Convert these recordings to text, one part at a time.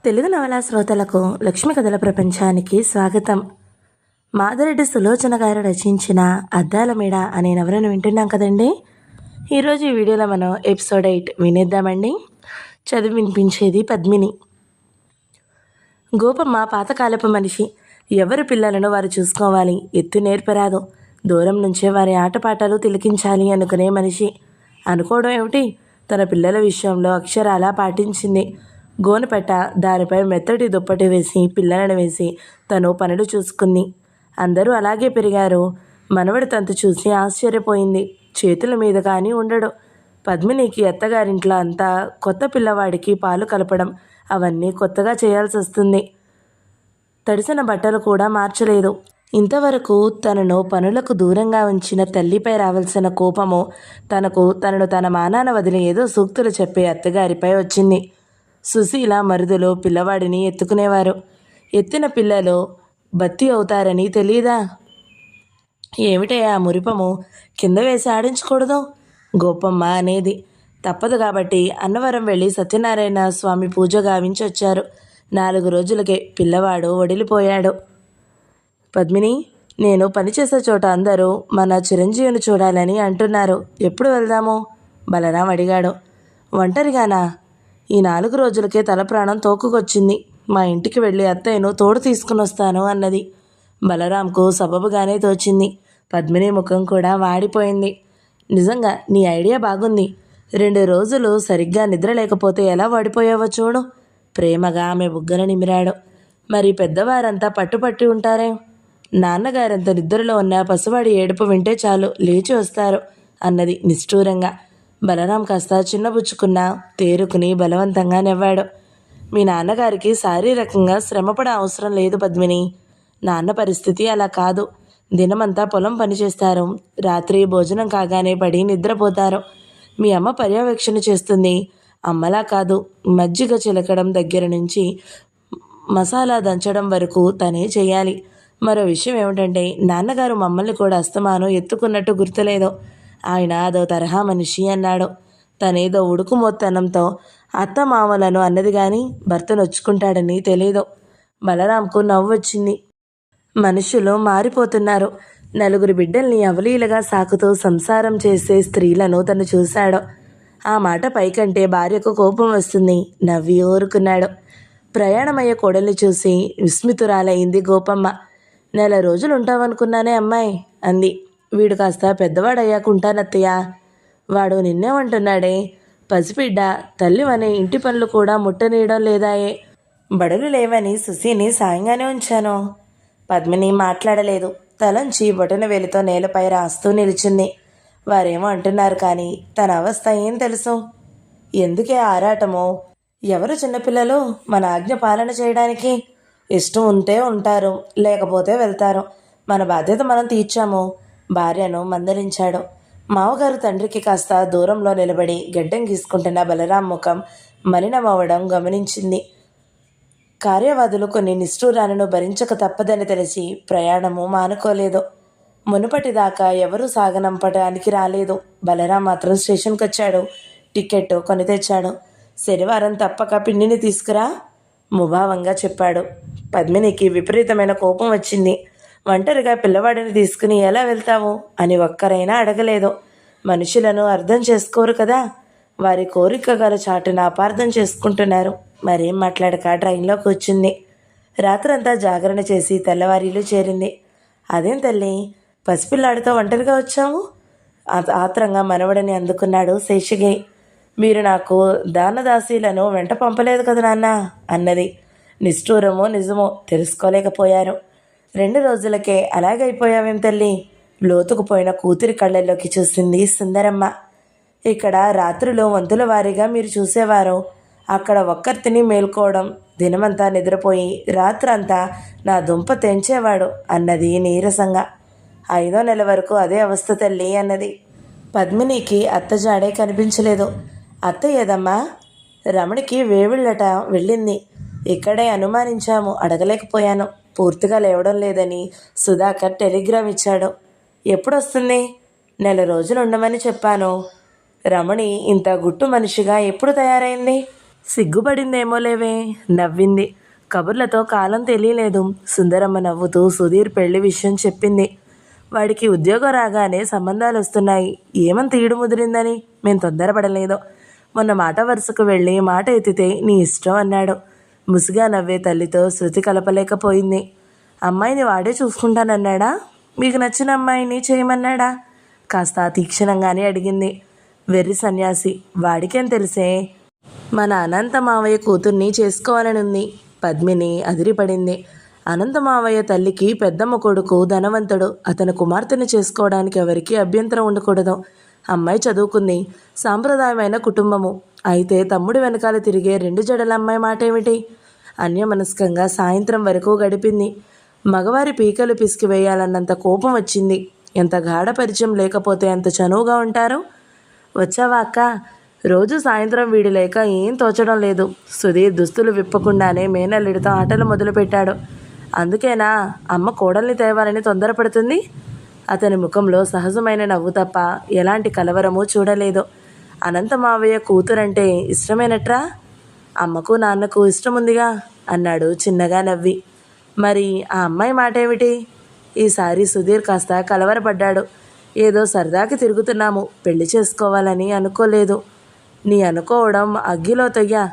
తెలుగు నవలా శ్రోతలకు లక్ష్మి కథల ప్రపంచానికి స్వాగతం. మాదిరెడ్డి సులోచన గారు రచించిన అద్దాల మేడ అనే నవలను వింటున్నాం కదండి. ఈరోజు ఈ వీడియోలో మనం ఎపిసోడ్ 8 వినేద్దామండి. చదివి వినిపించేది పద్మిని. గోపమ్మ పాతకాలపు మనిషి. ఎవరి పిల్లలను వారు చూసుకోవాలి, ఎత్తు నేర్పరాదు, దూరం నుంచే వారి ఆటపాటలు తిలకించాలి అనుకునే మనిషి. అనుకోవడం ఏమిటి, తన పిల్లల విషయంలో అక్షరాలా పాటించింది. గోనెపట్ట దానిపై మెత్తటి దుప్పటి వేసి పిల్లలను వేసి తను పనులు చూసుకుంది. అందరూ అలాగే పెరిగారు. మనవడి తంతు చూసి ఆశ్చర్యపోయింది. చేతుల మీద కానీ ఉండడు. పద్మినికి అత్తగారింట్లో అంతా కొత్త పిల్లవాడికి పాలు కలపడం అవన్నీ కొత్తగా చేయాల్సి వస్తుంది. తడిసిన బట్టలు కూడా మార్చలేదు. ఇంతవరకు తనను పనులకు దూరంగా ఉంచిన తల్లిపై రావాల్సిన కోపము తనను తన మానాన వదిలి ఏదో సూక్తులు చెప్పే అత్తగారిపై వచ్చింది. సుశీల మరుదులు పిల్లవాడిని ఎత్తుకునేవారు. ఎత్తిన పిల్లలు బత్తి అవుతారని తెలీదా? ఏమిటే ఆ మురిపము, కింద వేసి ఆడించకూడదు గోపమ్మ అనేది. తప్పదు కాబట్టి అన్నవరం వెళ్ళి సత్యనారాయణ స్వామి పూజ గావించి వచ్చారు. 4 రోజులకే పిల్లవాడు వడిలిపోయాడు. పద్మిని, నేను పనిచేసే చోట అందరూ మన చిరంజీవిని చూడాలని అంటున్నారు. ఎప్పుడు వెళ్దాము? బలరాం అడిగాడు. ఒంటరిగానా? ఈ 4 రోజులకే తల ప్రాణం తోకుకొచ్చింది. మా ఇంటికి వెళ్ళి అత్తయ్యను తోడు తీసుకుని వస్తాను అన్నది. బలరాంకు సబబుగానే తోచింది. పద్మిని ముఖం కూడా వాడిపోయింది. నిజంగా నీ ఐడియా బాగుంది. 2 రోజులు సరిగ్గా నిద్ర లేకపోతే ఎలా వాడిపోయావో చూడు. ప్రేమగా ఆమె బుగ్గలు నిమిరాడు. మరి పెద్దవారంతా పట్టుపట్టి ఉంటారే. నాన్నగారంత నిద్రలో ఉన్న పసివాడి ఏడుపు వింటే చాలు లేచి వస్తారు అన్నది నిష్ఠూరంగా. బలరాం కాస్త చిన్నబుచ్చుకున్న తేరుకుని బలవంతంగా నవ్వాడు. మీ నాన్నగారికి శారీరకంగా శ్రమపడ అవసరం లేదు పద్మిని. నాన్న పరిస్థితి అలా కాదు. దినమంతా పొలం పనిచేస్తారు. రాత్రి భోజనం కాగానే పడి నిద్రపోతారు. మీ అమ్మ పర్యవేక్షణ చేస్తుంది. అమ్మలా కాదు, మజ్జిగ చిలకడం దగ్గర నుంచి మసాలా దంచడం వరకు తనే చేయాలి. మరో విషయం ఏమిటంటే, నాన్నగారు మమ్మల్ని కూడా అస్తమానం ఎత్తుకున్నట్టు గుర్తులేదు. ఆయన అదో తరహా మనిషి అన్నాడు. తనేదో ఉడుకుమొత్తనంతో అత్తమామలను అన్నది కానీ భర్త నొచ్చుకుంటాడని తెలీదు. బలరాంకు నవ్వొచ్చింది. మనుషులు మారిపోతున్నారు. 4 బిడ్డల్ని అవలీలగా సాకుతూ సంసారం చేసే స్త్రీలను తను చూశాడు. ఆ మాట పైకంటే భార్యకు కోపం వస్తుంది. నవ్వి ఊరుకున్నాడు. ప్రయాణమయ్యే కోడల్ని చూసి విస్మితురాలైంది గోపమ్మ. 4 రోజులు ఉంటావనుకున్నానే అమ్మాయి అంది. వీడు కాస్త పెద్దవాడయ్యాకుంటానత్తయ్య. వాడు నిన్నేమంటున్నాడే? పసిబిడ్డ, తల్లివనే ఇంటి పనులు కూడా ముట్టనీయడం లేదాయే. బడులు లేవని సుశీని సాయంగానే ఉంచాను. పద్మిని మాట్లాడలేదు. తలంచి బొటన వేలితో నేలపై రాస్తూ నిలిచింది. వారేమో అంటున్నారు కానీ తన అవస్థ ఏం తెలుసు? ఎందుకే ఆరాటమో? ఎవరు చిన్నపిల్లలు మన ఆజ్ఞ పాలన చేయడానికి? ఇష్టం ఉంటే ఉంటారు, లేకపోతే వెళ్తారు. మన బాధ్యత మనం తీర్చాము. భార్యను మందలించాడు. మావగారు తండ్రికి కాస్త దూరంలో నిలబడి గడ్డం గీసుకుంటున్న బలరాం ముఖం మలినమవ్వడం గమనించింది. కార్యవాదులు కొన్ని నిష్ఠూరాలను భరించక తప్పదని తెలిసి ప్రయాణము మానుకోలేదు. మునుపటిదాకా ఎవరూ సాగనంపడానికి రాలేదు. బలరాం మాత్రం స్టేషన్కి వచ్చాడు. టికెట్ కొని తెచ్చాడు. శనివారం తప్పక పిన్నిని తీసుకురా ముభావంగా చెప్పాడు. పద్మినికి విపరీతమైన కోపం వచ్చింది. ఒంటరిగా పిల్లవాడిని తీసుకుని ఎలా వెళ్తావు అని ఒక్కరైనా అడగలేదు. మనుషులను అర్థం చేసుకోరు కదా. వారి కోరిక గల చాటున అపార్థం చేసుకుంటున్నారు. మరేం మాట్లాడక ట్రైన్లో కూర్చుంది. రాత్రంతా జాగరణ చేసి తెల్లవారీలు చేరింది. అదేం తల్లి, పసిపిల్లాడితో ఒంటరిగా వచ్చాము? ఆత్రంగా మనవడిని అందుకున్నాడు శేషగిరి. మీరు నాకు దానదాసీలను వెంట పంపలేదు కదా నాన్న అన్నది. నిష్ఠూరమో నిజమో తెలుసుకోలేకపోయారు. 2 రోజులకే అలాగైపోయావేం తల్లి? లోతుకుపోయిన కూతురి కళ్ళల్లోకి చూసింది సుందరమ్మ. ఇక్కడ రాత్రులు వంతుల వారీగా మీరు చూసేవారు. అక్కడ ఒక్కర్తిని మేల్కోవడం, దినమంతా నిద్రపోయి రాత్రంతా నా దుంప తెంచేవాడు అన్నది నీరసంగా. 5వ నెల వరకు అదే అవస్థ తల్లి అన్నది. పద్మినికి అత్తజాడే కనిపించలేదు. అత్త ఏదమ్మా? రమణికి వేవిళ్ళట, వెళ్ళింది. ఇక్కడే అనుమానించాము, అడగలేకపోయాను. పూర్తిగా లేవడం లేదని సుధాకర్ టెలిగ్రామ్ ఇచ్చాడు. ఎప్పుడొస్తుంది? 1 నెల రోజులు ఉండమని చెప్పాను. రమణి ఇంత గుట్టు మనిషిగా ఎప్పుడు తయారైంది? సిగ్గుపడిందేమో లేవే, నవ్వింది. కబుర్లతో కాలం తెలియలేదు. సుందరమ్మ నవ్వుతూ సుధీర్ పెళ్లి విషయం చెప్పింది. వాడికి ఉద్యోగం రాగానే సంబంధాలు వస్తున్నాయి, ఏమంత ఈడు ముదిరిందని మేం తొందరపడలేదు. మొన్న మాట వరుసకు వెళ్ళి మాట ఎత్తితే నీ ఇష్టం అన్నాడు. ముసిగా నవ్వే తల్లితో శృతి కలపలేకపోయింది. అమ్మాయిని వాడే చూసుకుంటానన్నాడా, మీకు నచ్చిన అమ్మాయిని చేయమన్నాడా? కాస్త తీక్షణంగానే అడిగింది. వెర్రి సన్యాసి, వాడికేం తెలిసే. మన అనంత మావయ్య కూతుర్ని చేసుకోవాలని ఉంది. పద్మిని అదిరిపడింది. అనంత మావయ్య తల్లికి పెద్దమ్మ కొడుకు ధనవంతుడు, అతని కుమార్తెను చేసుకోవడానికి ఎవరికీ అభ్యంతరం ఉండకూడదు. అమ్మాయి చదువుకుంది, సాంప్రదాయమైన కుటుంబము. అయితే తమ్ముడు వెనకాల తిరిగే 2 జడల అమ్మాయి మాట ఏమిటి? అన్యమనస్కంగా సాయంత్రం వరకు గడిపింది. మగవారి పీకలు పిసికివేయాలన్నంత కోపం వచ్చింది. ఎంత గాఢ పరిచయం లేకపోతే ఎంత చనువుగా ఉంటారు. వచ్చావా అక్క? రోజు సాయంత్రం వీడి లేక ఏం తోచడం లేదు. సుధీర్ దుస్తులు విప్పకుండానే మేనల్లుడితో ఆటలు మొదలుపెట్టాడు. అందుకేనా అమ్మ కోడల్ని తేవాలని తొందరపడుతుంది? అతని ముఖంలో సహజమైన నవ్వు తప్ప ఎలాంటి కలవరము చూడలేదు. అనంత మావయ్య కూతురంటే ఇష్టమేనట్రా? అమ్మకు నాన్నకు ఇష్టముందిగా అన్నాడు చిన్నగా నవ్వి. మరి ఆ అమ్మాయి మాట ఏమిటి? ఈసారి సుధీర్ కాస్త కలవరపడ్డాడు. ఏదో సరదాకి తిరుగుతున్నాము, పెళ్లి చేసుకోవాలని అనుకోలేదు. నీ అనుకోవడం అగ్గిలో తొయ్యా.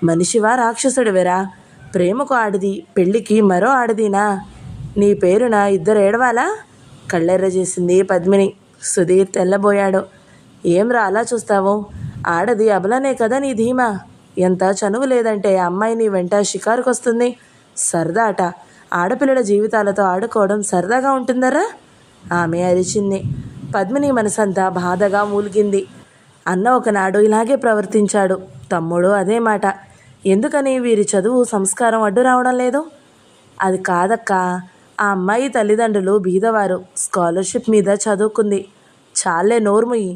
మనిషివా రాక్షసుడివెరా? ప్రేమకు ఆడిది, పెళ్ళికి మరో ఆడదీనా? నీ పేరున 2 ఏడవాలా? కళ్ళెర్ర చేసింది పద్మిని. సుధీర్ తెల్లబోయాడు. ఏం రా అలా చూస్తావు? ఆడది అబలనే కదా నీ ధీమా. ఎంత చనువు లేదంటే అమ్మాయి నీ వెంట షికారుకొస్తుంది. సరదా అట. ఆడపిల్లల జీవితాలతో ఆడుకోవడం సరదాగా ఉంటుందరా? ఆమె అరిచింది. పద్మిని మనసంతా బాధగా మూలిగింది. అన్న ఒకనాడు ఇలాగే ప్రవర్తించాడు, తమ్ముడు అదే మాట. ఎందుకని వీరి చదువు సంస్కారం అడ్డు రావడం లేదు? అది కాదక్క, ఆ అమ్మాయి తల్లిదండ్రులు బీదవారు, స్కాలర్షిప్ మీద చదువుకుంది. చాలే నోర్ముయి.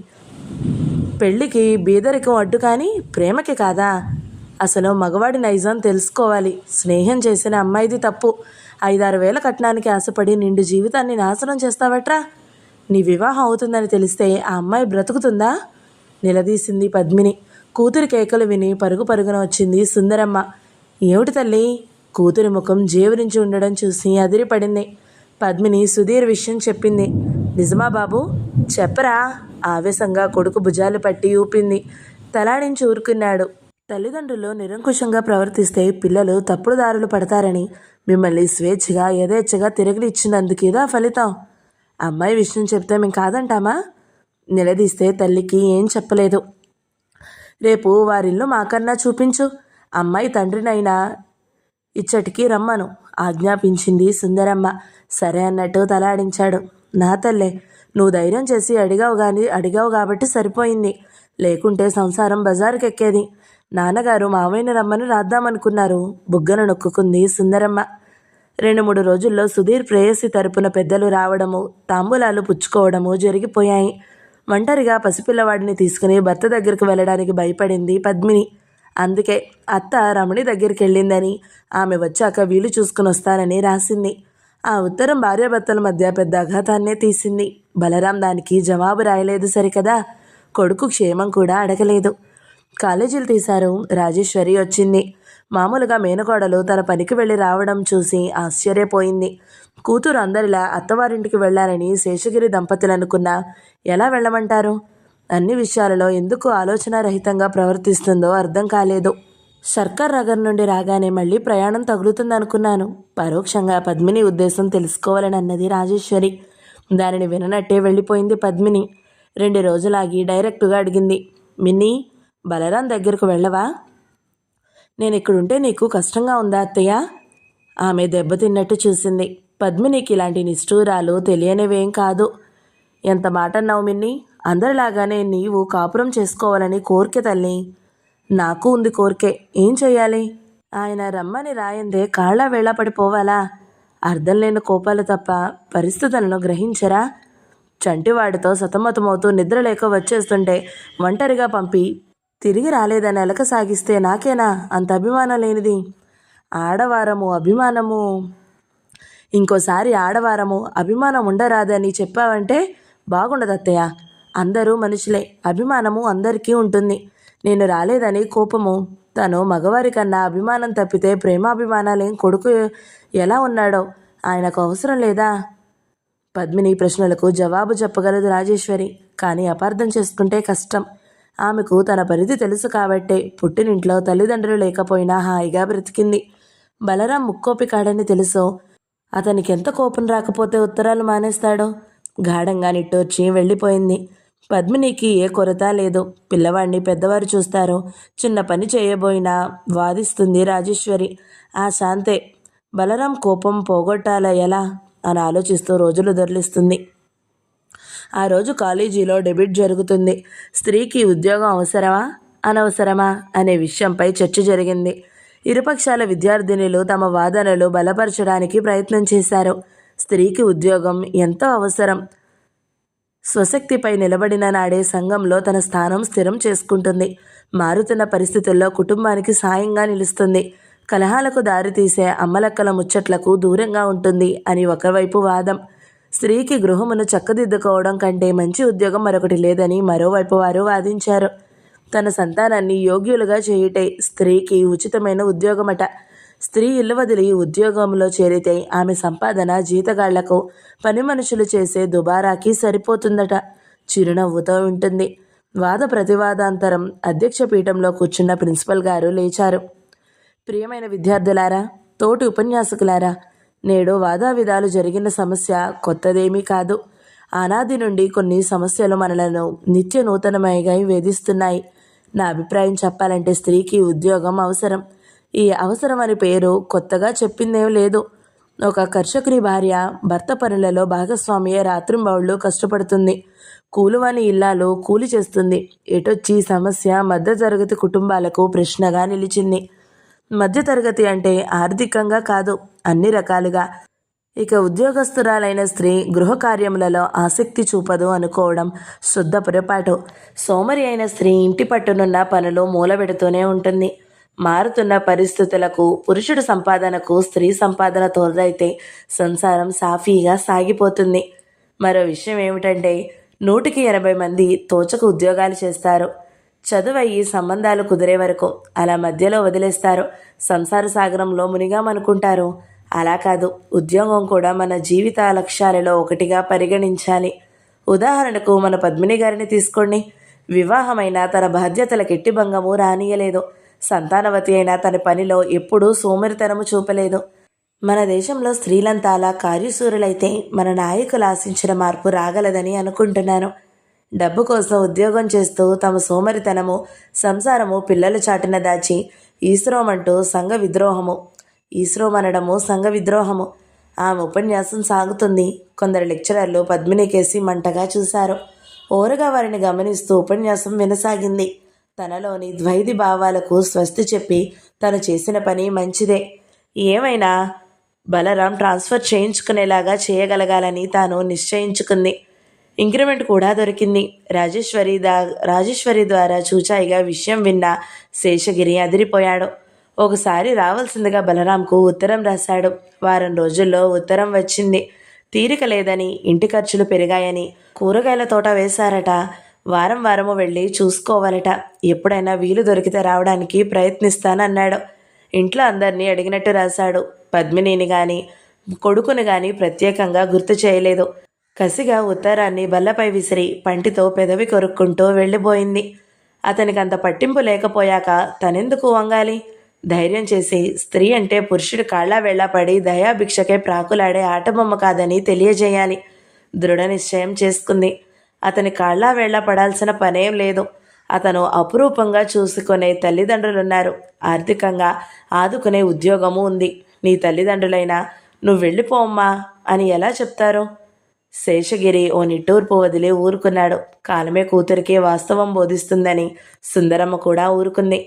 పెళ్ళికి బీదరికం అడ్డు కానీ ప్రేమకి కాదా? అసలు మగవాడి నైజం తెలుసుకోవాలి. స్నేహం చేసిన అమ్మాయిది తప్పు. 5-6 వేల కట్నానికి ఆశపడి నిండు జీవితాన్ని నాశనం చేస్తావట్రా? నీ వివాహం అవుతుందని తెలిస్తే ఆ అమ్మాయి బ్రతుకుతుందా? నిలదీసింది పద్మిని. కూతురి కేకలు విని పరుగు పరుగున వచ్చింది సుందరమ్మ. ఏమిటి తల్లి? కూతురి ముఖం జేవరించి ఉండడం చూసి అదిరిపడింది. పద్మిని సుధీర్ విషయం చెప్పింది. నిజమా బాబు? చెప్పరా? ఆవేశంగా కొడుకు భుజాలు పట్టి ఊపింది. తలాడించి ఊరుకున్నాడు. తల్లిదండ్రులు నిరంకుశంగా ప్రవర్తిస్తే పిల్లలు తప్పుడు దారులు పడతారని మిమ్మల్ని స్వేచ్ఛగా యథేచ్ఛగా తిరగలిచ్చినందుకేదా ఫలితం? అమ్మాయి విషయం చెప్తే మేము కాదంటామా? నిలదీస్తే తల్లికి ఏం చెప్పలేదు. రేపు వారిల్లు మాకన్నా చూపించు, అమ్మాయి తండ్రినైనా ఇచ్చటికి రమ్మను ఆజ్ఞాపించింది సుందరమ్మ. సరే అన్నట్టు తలాడించాడు. నా తల్లే, నువ్వు ధైర్యం చేసి అడిగావు కాబట్టి సరిపోయింది. లేకుంటే సంసారం బజారుకెక్కేది. నాన్నగారు మావయ్యని రమ్మని రాద్దామనుకున్నారు. బుగ్గన నొక్కుకుంది సుందరమ్మ. 2-3 రోజుల్లో సుధీర్ ప్రేయసి తరపున పెద్దలు రావడము, తాంబూలాలు పుచ్చుకోవడము జరిగిపోయాయి. ఒంటరిగా పసిపిల్లవాడిని తీసుకుని భర్త దగ్గరికి వెళ్ళడానికి భయపడింది పద్మిని. అందుకే అత్త రమణి దగ్గరికి వెళ్ళిందని, ఆమె వచ్చాక వీలు చూసుకుని వస్తానని రాసింది. ఆ ఉత్తరం భార్యాభర్తల మధ్య పెద్ద అఘాతాన్నే తీసింది. బలరాం దానికి జవాబు రాయలేదు సరికదా, కొడుకు క్షేమం కూడా అడగలేదు. కాలేజీలు తీశారు. రాజేశ్వరి వచ్చింది. మామూలుగా మేనకోడలు తన పనికి వెళ్ళి రావడం చూసి ఆశ్చర్యపోయింది. కూతురు అందరిలా అత్తవారింటికి వెళ్లాలని శేషగిరి దంపతులు అనుకున్నా ఎలా వెళ్ళమంటారు? అన్ని విషయాలలో ఎందుకు ఆలోచనారహితంగా ప్రవర్తిస్తుందో అర్థం కాలేదు. సర్కార్ నగర్ నుండి రాగానే మళ్ళీ ప్రయాణం తగులుతుందనుకున్నాను. పరోక్షంగా పద్మిని ఉద్దేశం తెలుసుకోవాలని అన్నది రాజేశ్వరి. దానిని విననట్టే వెళ్ళిపోయింది పద్మిని. 2 రోజులాగి డైరెక్టుగా అడిగింది. మిన్నీ, బలరాం దగ్గరకు వెళ్ళవా? నేను ఇక్కడుంటే నీకు కష్టంగా ఉందా అత్తయ్య? ఆమె దెబ్బతిన్నట్టు చూసింది. పద్మినికి ఇలాంటి నిష్ఠూరాలు తెలియనివేం కాదు. ఎంత మాట అన్నావు మిన్ని? అందరిలాగానే నీవు కాపురం చేసుకోవాలని కోరిక తల్లి. నాకు ఉంది కోరికే. ఏం చెయ్యాలి? ఆయన రమ్మని రాయందే కాళ్ళ వేళ పడిపోవాలా? అర్థం లేని కోపాలు తప్ప పరిస్థితులను గ్రహించరా? చంటివాడితో సతమతమవుతూ నిద్రలేక వచ్చేస్తుంటే ఒంటరిగా పంపి తిరిగి రాలేదని ఎలక సాగిస్తే నాకేనా అంత అభిమానం లేనిది? ఆడవారము అభిమానము, ఇంకోసారి ఆడవారము అభిమానం ఉండరాదని చెప్పావంటే బాగుండదు అత్తయ్య. అందరూ మనుషులే, అభిమానము అందరికీ ఉంటుంది. నేను రాలేదని కోపము. తను మగవారి కన్నా అభిమానం తప్పితే ప్రేమాభిమానాలేం కొడుకు ఎలా ఉన్నాడో ఆయనకు అవసరం లేదా? పద్మిని ప్రశ్నలకు జవాబు చెప్పగలదు రాజేశ్వరి, కానీ అపార్థం చేసుకుంటే కష్టం. ఆమెకు తన పరిధి తెలుసు కాబట్టే పుట్టినింట్లో తల్లిదండ్రులు లేకపోయినా హాయిగా బ్రతికింది. బలరాం ముక్కోపి కాడని తెలుసో అతనికి ఎంత కోపం రాకపోతే ఉత్తరాలు మానేస్తాడో. గాఢంగా నిట్టూర్చి వెళ్ళిపోయింది. పద్మినికి ఏ కొరత లేదు. పిల్లవాడిని పెద్దవారు చూస్తారో, చిన్న పని చేయబోయినా వాదిస్తుంది రాజేశ్వరి. ఆ శాంతే. బలరాం కోపం పోగొట్టాల ఎలా అని ఆలోచిస్తూ రోజులు దొర్లిస్తుంది. ఆ రోజు కాలేజీలో డెబేట్ జరుగుతుంది. స్త్రీకి ఉద్యోగం అవసరమా అనవసరమా అనే విషయంపై చర్చ జరిగింది. ఇరుపక్షాల విద్యార్థినులు తమ వాదనలు బలపరచడానికి ప్రయత్నం చేశారు. స్త్రీకి ఉద్యోగం ఎంతో అవసరం. స్వశక్తిపై నిలబడిన నాడే సంఘంలో తన స్థానం స్థిరం చేసుకుంటుంది. మారుతున్న పరిస్థితుల్లో కుటుంబానికి సాయంగా నిలుస్తుంది. కలహాలకు దారితీసే అమ్మలక్కల ముచ్చట్లకు దూరంగా ఉంటుంది అని ఒకవైపు వాదం. స్త్రీకి గృహమును చక్కదిద్దుకోవడం కంటే మంచి ఉద్యోగం మరొకటి లేదని మరోవైపు వారు వాదించారు. తన సంతానాన్ని యోగ్యులుగా చేయుటే స్త్రీకి ఉచితమైన ఉద్యోగమట. స్త్రీ ఇల్లు వదిలి ఉద్యోగంలో చేరితే ఆమె సంపాదన జీతగాళ్లకు, పని మనుషులు చేసే దుబారాకి సరిపోతుందట. చిరునవ్వుతో ఉంటుంది. వాద ప్రతివాదాంతరం అధ్యక్ష పీఠంలో కూర్చున్న ప్రిన్సిపల్ గారు లేచారు. ప్రియమైన విద్యార్థులారా, తోటి ఉపన్యాసకులారా, నేడు వాదావిధాలు జరిగిన సమస్య కొత్తదేమీ కాదు. అనాది నుండి కొన్ని సమస్యలు మనలను నిత్య నూతనమైగా వేధిస్తున్నాయి. నా అభిప్రాయం చెప్పాలంటే స్త్రీకి ఉద్యోగం అవసరం. ఈ అవసరం అని పేరు కొత్తగా చెప్పిందేం లేదు. ఒక కర్షకుని భార్య భర్త పనులలో భాగస్వామియే రాత్రింబవళ్ళు కష్టపడుతుంది. కూలివాని ఇల్లాలు కూలి చేస్తుంది. ఎటొచ్చి సమస్య మధ్యతరగతి కుటుంబాలకు ప్రశ్నగా నిలిచింది. మధ్యతరగతి అంటే ఆర్థికంగా కాదు, అన్ని రకాలుగా. ఇక ఉద్యోగస్తురాలైన స్త్రీ గృహ కార్యములలో ఆసక్తి చూపదు అనుకోవడం శుద్ధ పొరపాటు. సోమరి అయిన స్త్రీ ఇంటి పట్టునున్న పనులు మూలబెడుతూనే ఉంటుంది. మారుతున్న పరిస్థితులకు, పురుషుడు సంపాదనకు స్త్రీ సంపాదన తోడైతే సంసారం సాఫీగా సాగిపోతుంది. మరో విషయం ఏమిటంటే 100కి 80 మంది తోచక ఉద్యోగాలు చేస్తారు. చదువయ్యి సంబంధాలు కుదిరే వరకు అలా మధ్యలో వదిలేస్తారు. సంసార సాగరంలో మునిగామనుకుంటారు. అలా కాదు. ఉద్యోగం కూడా మన జీవిత లక్ష్యాలలో ఒకటిగా పరిగణించాలి. ఉదాహరణకు మన పద్మిని గారిని తీసుకోండి. వివాహమైన తన బాధ్యతలకు ఎట్టి భంగము రానియలేదు. సంతానవతి అయిన తన పనిలో ఎప్పుడూ సోమరితనము చూపలేదు. మన దేశంలో స్త్రీలంతా అలా కార్యశూరులైతే మన నాయకులు ఆశించిన మార్పు రాగలదని అనుకుంటున్నాను. డబ్బు కోసం ఉద్యోగం చేస్తూ తమ సోమరితనము, సంసారము పిల్లల చాటున దాచి ఈశ్రోమంటూ సంఘ విద్రోహము, ఈశ్రోమనడము సంఘ విద్రోహము. ఆమె ఉపన్యాసం సాగుతుంది. కొందరు లెక్చరర్లు పద్మిని కేసి మంటగా చూశారు. ఓరగా వారిని గమనిస్తూ ఉపన్యాసం వినసాగింది. తనలోని ద్వైధి భావాలకు స్వస్తి చెప్పి తను చేసిన పని మంచిదే. ఏమైనా బలరాం ట్రాన్స్ఫర్ చేయించుకునేలాగా చేయగలగాలని తాను నిశ్చయించుకుంది. ఇంక్రిమెంట్ కూడా దొరికింది. రాజేశ్వరి ద్వారా చూచాయిగా విషయం విన్న శేషగిరి అదిరిపోయాడు. ఒకసారి రావాల్సిందిగా బలరాంకు ఉత్తరం రాశాడు. వారం రోజుల్లో ఉత్తరం వచ్చింది. తీరిక లేదని, ఇంటి ఖర్చులు పెరిగాయని కూరగాయల తోట వేశారట. వారం వారము వెళ్ళి చూసుకోవాలట. ఎప్పుడైనా వీలు దొరికితే రావడానికి ప్రయత్నిస్తానన్నాడు. ఇంట్లో అందరినీ అడిగినట్టు రాశాడు. పద్మినిని కానీ కొడుకుని కానీ ప్రత్యేకంగా గుర్తు చేయలేదు. కసిగా ఉత్తరాన్ని బల్లపై విసిరి పంటితో పెదవి కొరుక్కుంటూ వెళ్ళిపోయింది. అతనికి అంత పట్టింపు లేకపోయాక తనెందుకు వంగాలి? ధైర్యం చేసి స్త్రీ అంటే పురుషుడి కాళ్ళ వెళ్ళపడి దయాభిక్షకే ప్రాకులాడే ఆటబొమ్మ కాదని తెలియజేయాలి. దృఢ నిశ్చయం చేసుకుంది. అతని కాళ్ళ వేళ్ల పడాల్సిన పనేం లేదు. అతను అపురూపంగా చూసుకునే తల్లిదండ్రులున్నారు. ఆర్థికంగా ఆదుకునే ఉద్యోగము ఉంది. నీ తల్లిదండ్రులైనా నువ్వు వెళ్ళిపోమ్మా అని ఎలా చెప్తారు? శేషగిరి ఓ నిట్టూర్పు వదిలి ఊరుకున్నాడు. కాలమే కూతురికి వాస్తవం బోధిస్తుందని సుందరమ్మ కూడా ఊరుకుంది.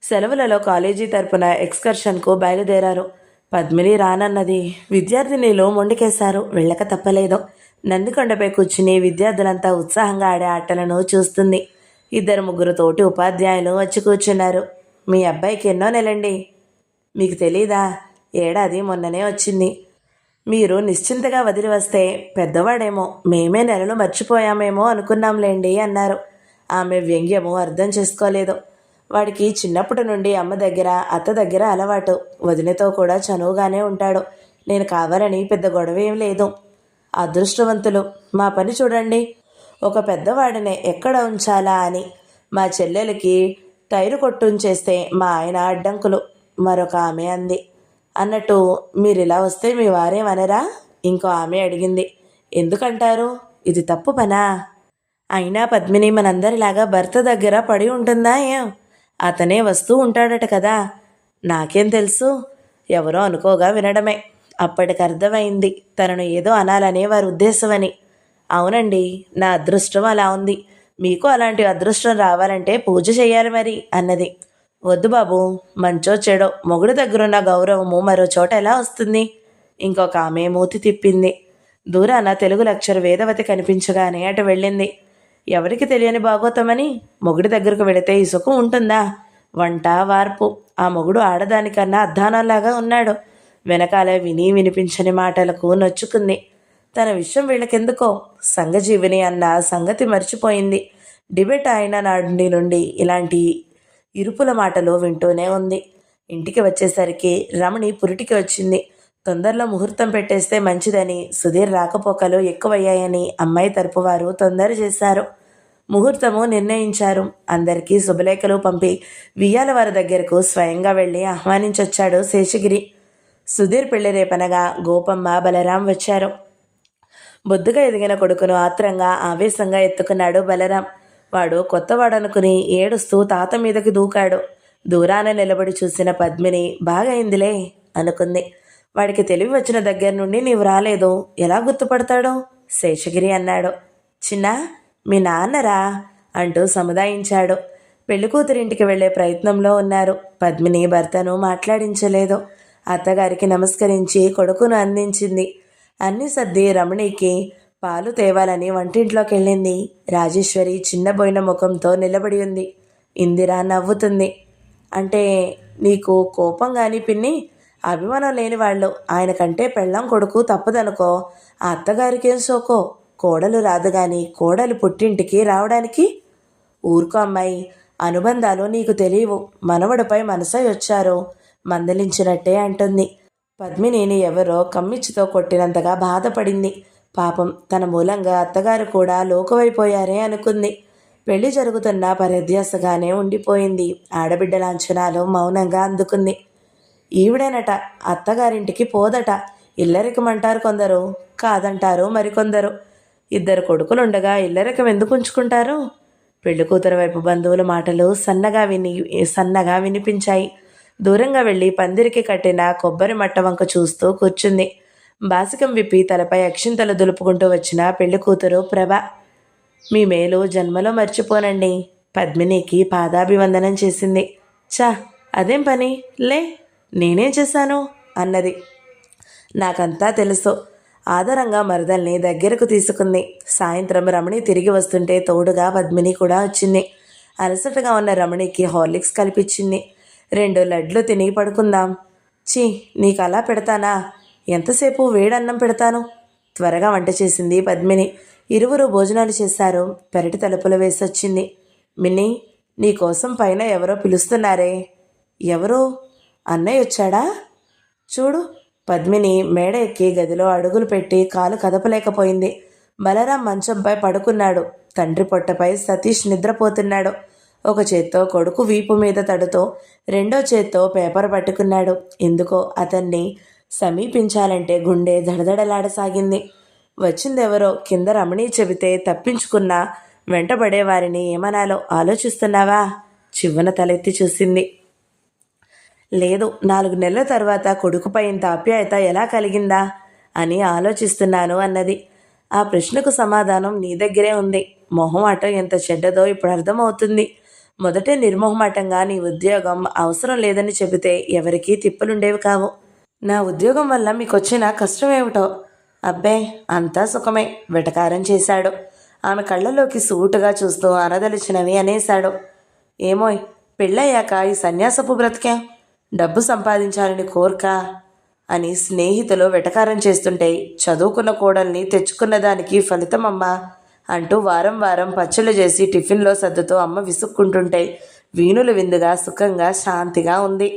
సెలవులలో కాలేజీ తరపున ఎక్స్కర్షన్కు బయలుదేరారు. పద్మిని రానన్నది. విద్యార్థినిలు మొండికేశారు. వెళ్ళక తప్పలేదు. నందికొండపై కూర్చుని విద్యార్థులంతా ఉత్సాహంగా ఆడే ఆటలను చూస్తుంది. 2-3 తోటి ఉపాధ్యాయులు వచ్చి కూర్చున్నారు. మీ అబ్బాయికి ఎన్నో నెలండి? మీకు తెలీదా? ఏడాది మొన్ననే వచ్చింది. మీరు నిశ్చింతగా వదిలి వస్తే పెద్దవాడేమో, మేమే నెలలు మర్చిపోయామేమో అనుకున్నాంలేండి అన్నారు. ఆమె వ్యంగ్యము అర్థం చేసుకోలేదు. వాడికి చిన్నప్పటి నుండి అమ్మ దగ్గర అత్త దగ్గర అలవాటు. వదినతో కూడా చనువుగానే ఉంటాడు. నేను కావాలని పెద్ద గొడవ ఏం లేదు. అదృష్టవంతులు. మా పని చూడండి. ఒక పెద్దవాడిని ఎక్కడ ఉంచాలా అని మా చెల్లెలకి టైరు కొట్టుంచేస్తే మా ఆయన అడ్డంకులు. మరొక ఆమె అంది. అన్నట్టు మీరిలా వస్తే మీ వారేమనరా? ఇంకో ఆమె అడిగింది. ఎందుకంటారు? ఇది తప్పు పనా? అయినా పద్మిని మనందరిలాగా భర్త దగ్గర పడి ఉంటుందా ఏం? అతనే వస్తూ ఉంటాడట కదా. నాకేం తెలుసు? ఎవరో అనుకోగా వినడమే. అప్పటికి అర్థమైంది తనను ఏదో అనాలనే వారి ఉద్దేశమని. అవునండి, నా అదృష్టం అలా ఉంది. మీకు అలాంటి అదృష్టం రావాలంటే పూజ చేయాలి మరి అన్నది. వద్దు బాబు, మంచో చెడో మొగుడు దగ్గరున్న గౌరవము మరో చోట ఎలా వస్తుంది? ఇంకొక ఆమె మూతి తిప్పింది. దూరాన తెలుగు లెక్చర్ వేదవతి కనిపించగానే అటు వెళ్ళింది. ఎవరికి తెలియని బాగోతామని మొగుడి దగ్గరకు వెళితే ఈ సుఖం ఉంటుందా? వంట వార్పు. ఆ మొగుడు ఆడదానికన్నా అద్దానంలాగా ఉన్నాడు. వెనకాల విని వినిపించని మాటలకు నొచ్చుకుంది. తన విషయం వీళ్ళకెందుకో సంఘజీవిని అన్న సంగతి మర్చిపోయింది. డిబేట్ అయిన నాటి నుండి ఇలాంటి ఇరుపుల మాటలు వింటూనే ఉంది. ఇంటికి వచ్చేసరికి రమణి పురిటికి వచ్చింది. తొందరలో ముహూర్తం పెట్టేస్తే మంచిదని, సుధీర్ రాకపోకలు ఎక్కువయ్యాయని అమ్మాయి తరపు వారు తొందర చేశారు. ముహూర్తము నిర్ణయించారు. అందరికీ శుభలేఖలు పంపి వియ్యాల వారి దగ్గరకు స్వయంగా వెళ్ళి ఆహ్వానించొచ్చాడు శేషగిరి. సుధీర్ పెళ్లి రేపనగా గోపమ్మ, బలరాం వచ్చారు. బొద్దుగా ఎదిగిన కొడుకును ఆత్రంగా ఆవేశంగా ఎత్తుకున్నాడు బలరాం. వాడు కొత్తవాడనుకుని ఏడుస్తూ తాత మీదకి దూకాడు. దూరాన నిలబడి చూసిన పద్మిని బాగైందిలే అనుకుంది. వాడికి తెలివి వచ్చిన దగ్గర నుండి నీవు రాలేదు, ఎలా గుర్తుపడతాడో? శేషగిరి అన్నాడు. చిన్న, మీ నాన్నరా అంటూ సముదాయించాడు. పెళ్లికూతురింటికి వెళ్లే ప్రయత్నంలో ఉన్నారు. పద్మిని భర్తను మాట్లాడించలేదు. అత్తగారికి నమస్కరించి కొడుకును అందించింది. అన్ని సర్ది రమణికి పాలు తేవాలని వంటింట్లోకి వెళ్ళింది. రాజేశ్వరి చిన్నబోయిన ముఖంతో నిలబడి ఉంది. ఇందిర నవ్వుతుంది. అంటే నీకు కోపం గాని పిన్ని? అభిమానం లేని వాళ్ళు ఆయన కంటే పెళ్ళం కొడుకు తప్పదనుకో. ఆ అత్తగారికేం సోకో. కోడలు రాదు గాని కోడలు పుట్టింటికి రావడానికి. ఊరుకో అమ్మాయి, అనుబంధాలు నీకు తెలియవు. మనవడిపై మనసై వచ్చారు, మందలించినట్టే అంటుంది. పద్మినిని ఎవరో కమ్మిచ్చితో కొట్టినంతగా బాధపడింది. పాపం, తన మూలంగా అత్తగారు కూడా లోకువైపోయారే అనుకుంది. పెళ్లి జరుగుతున్న పరధ్యాసగానే ఉండిపోయింది. ఆడబిడ్డ లాంఛనాలు మౌనంగా అందుకుంది. ఈవిడేనట అత్తగారింటికి పోదట. ఇల్లరికమంటారు కొందరు, కాదంటారు మరికొందరు. ఇద్దరు కొడుకులుండగా ఇల్లరికం ఎందుకు ఉంచుకుంటారు? పెళ్లి కూతురు వైపు బంధువుల మాటలు సన్నగా వినిపించాయి. దూరంగా వెళ్ళి పందిరికి కట్టిన కొబ్బరి మట్ట వంక చూస్తూ కూర్చుంది. బాసికం విప్పి తలపై అక్షింతలు దులుపుకుంటూ వచ్చిన పెళ్లి కూతురు ప్రభ. మీ మేలు జన్మలో మర్చిపోనండి. పద్మినికి పాదాభివందనం చేసింది. చా, అదేం పని? లే, నేనేం చేశాను అన్నది. నాకంతా తెలుసు. ఆదరంగా మరదల్ని దగ్గరకు తీసుకుంది. సాయంత్రం రమణి తిరిగి వస్తుంటే తోడుగా పద్మిని కూడా వచ్చింది. అలసటగా ఉన్న రమణికి హార్లిక్స్ కల్పించింది. 2 లడ్లు తిని పడుకుందాం. చీ, నీకు అలా పెడతానా? ఎంతసేపు వేడన్నం పెడతాను. త్వరగా వంట చేసింది పద్మిని. ఇరువురు భోజనాలు చేశారు. పెరటి తలుపులు వేసొచ్చింది. మిన్ని, నీకోసం పైన ఎవరో పిలుస్తున్నారే. ఎవరు? అన్నయ్య వచ్చాడా? చూడు. పద్మిని మేడ ఎక్కి గదిలో అడుగులు పెట్టి కాలు కదపలేకపోయింది. బలరాం మంచంపై పడుకున్నాడు. తండ్రి పొట్టపై సతీష్ నిద్రపోతున్నాడు. ఒక చేత్తో కొడుకు వీపు మీద తడుతో, రెండో చేత్తో పేపర్ పట్టుకున్నాడు. ఎందుకో అతన్ని సమీపించాలంటే గుండె దడదడలాడసాగింది. వచ్చిందెవరో కింద రమణి చెబితే తప్పించుకున్నా వెంటబడే వారిని ఏమనాలో ఆలోచిస్తున్నావా? చివ్వన తలెత్తి చూసింది. లేదు, 4 నెలల తర్వాత కొడుకుపై ఇంత ఆప్యాయత ఎలా కలిగిందా అని ఆలోచిస్తున్నాను అన్నది. ఆ ప్రశ్నకు సమాధానం నీ దగ్గరే ఉంది. మొహమాటం ఎంత చెడ్డదో ఇప్పుడు అర్థమవుతుంది. మొదటే నిర్మోహమాటంగా నీ ఉద్యోగం అవసరం లేదని చెబితే ఎవరికీ తిప్పలుండేవి కావు. నా ఉద్యోగం వల్ల మీకొచ్చిన కష్టం ఏమిటో? అబ్బే, అంతా సుఖమే వెటకారం చేశాడు. ఆమె కళ్ళలోకి సూటుగా చూస్తూ అనదలిచినవి అనేశాడు. ఏమోయ్, పెళ్ళయ్యాక ఈ సన్యాసపు బ్రతికే డబ్బు సంపాదించాలని కోరిక అని స్నేహితులు వెటకారం చేస్తుంటే చదువుకున్న కోడల్ని తెచ్చుకున్న దానికి ఫలితమమ్మా అంటూ వారం వారం పచ్చళ్ళు చేసి టిఫిన్లో సర్దుతో అమ్మ విసుక్కుంటుంటే వీణులు విందుగా సుఖంగా శాంతిగా ఉంది.